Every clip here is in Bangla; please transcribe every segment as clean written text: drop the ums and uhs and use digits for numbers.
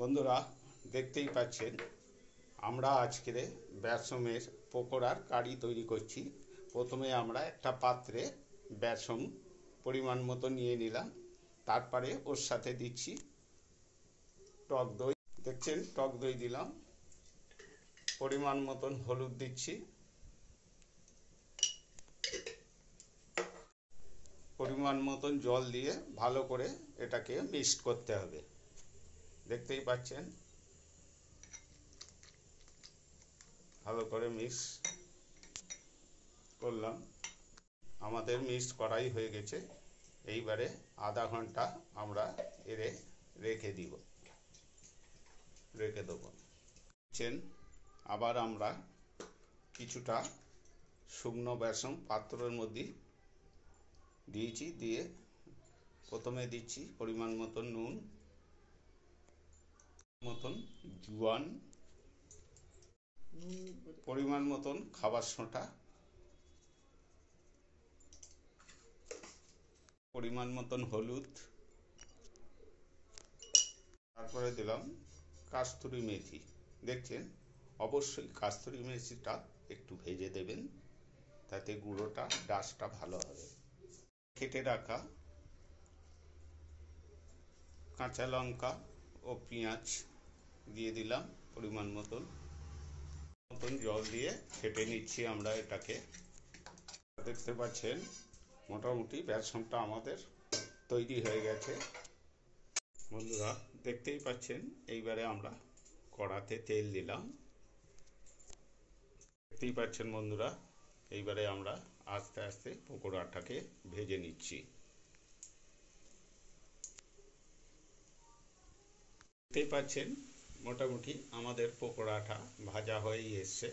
বন্ধুরা দেখতেই পাচ্ছেন আমরা আজকে বেসমের পকোড়ার কারি তৈরি করছি। প্রথমে আমরা একটা পাত্রে বেসম পরিমাণ মতো নিয়ে নিলাম, তারপরে ওর সাথে দিচ্ছি টক দই। দেখছেন টক দই দিলাম, পরিমাণ মতন হলুদ দিচ্ছি, পরিমাণ মতন জল দিয়ে ভালো করে এটাকে মিক্স করতে হবে। দেখতেই পাচ্ছেন ভালো করে মিক্স করলাম, আমাদের মিক্স করাই হয়ে গেছে। এইবারে আধা ঘন্টা আমরা রেখে দেবো। আবার আমরা কিছুটা শুকনো বেসম পাত্রের মধ্যে দিয়েছি, দিয়ে প্রথমে দিচ্ছি পরিমাণ মতন নুন, জোয়ান, পরিমাণ মতন খাবার সোঁটা, পরিমাণ মতন হলুদ, তারপরে দিলাম কাস্তুরি মেথি। দেখছেন অবশ্যই কাস্তুরি মেথিটা একটু ভেজে দেবেন, তাতে গুঁড়োটা ডাসটা ভালো হবে। কেটে রাখা কাঁচা লঙ্কা ও পেঁয়াজ দিয়ে দিলাম, পরিমাণ মতন জল দিয়ে ফেটে নিচ্ছি আমরা এটাকে। দেখতে পাচ্ছেন মোটামুটি বেসনটা আমাদের তৈরি হয়ে গেছে। বন্ধুরা দেখতেই পাচ্ছেন এইবারে আমরা কড়াতে তেল দিলাম। দেখতেই পাচ্ছেন বন্ধুরা, এইবারে আমরা আস্তে আস্তে পকোড়াটাকে ভেজে নিচ্ছি। দেখতেই পাচ্ছেন মোটামুটি আমাদের পকোড়াটা ভাজা হয়েই এসছে।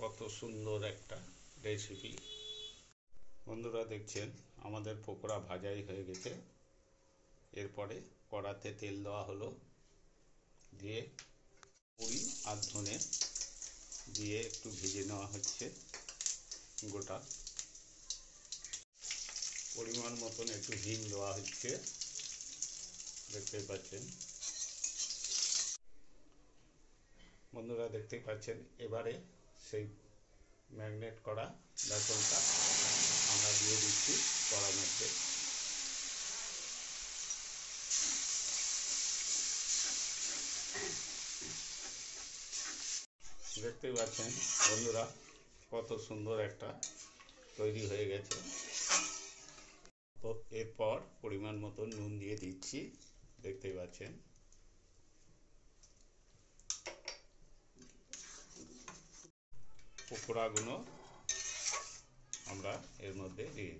কত সুন্দর একটা রেসিপি। বন্ধুরা দেখছেন আমাদের পকোড়া ভাজাই হয়ে গেছে। এরপরে কড়াতে তেল দেওয়া হলো, দিয়ে পুরি আর ধনে দিয়ে একটু ভেজে নেওয়া হচ্ছে। গোটা পরিমাণ মতন একটু হিং দেওয়া হচ্ছে, দেখতে পাচ্ছেন বন্ধুরা। দেখতেই পাচ্ছেন এবারে সেই ম্যারিনেট করা বেসনটা আমরা দিয়ে দিচ্ছি কড়ার মধ্যে। দেখতেই পাচ্ছেন বন্ধুরা কত সুন্দর একটা তৈরি হয়ে গেছে। তো এরপর পরিমাণ মতো নুন দিয়ে দিচ্ছি, দেখতেই পাচ্ছেন। পকোড়াগুলো আমরা এর মধ্যে দিয়ে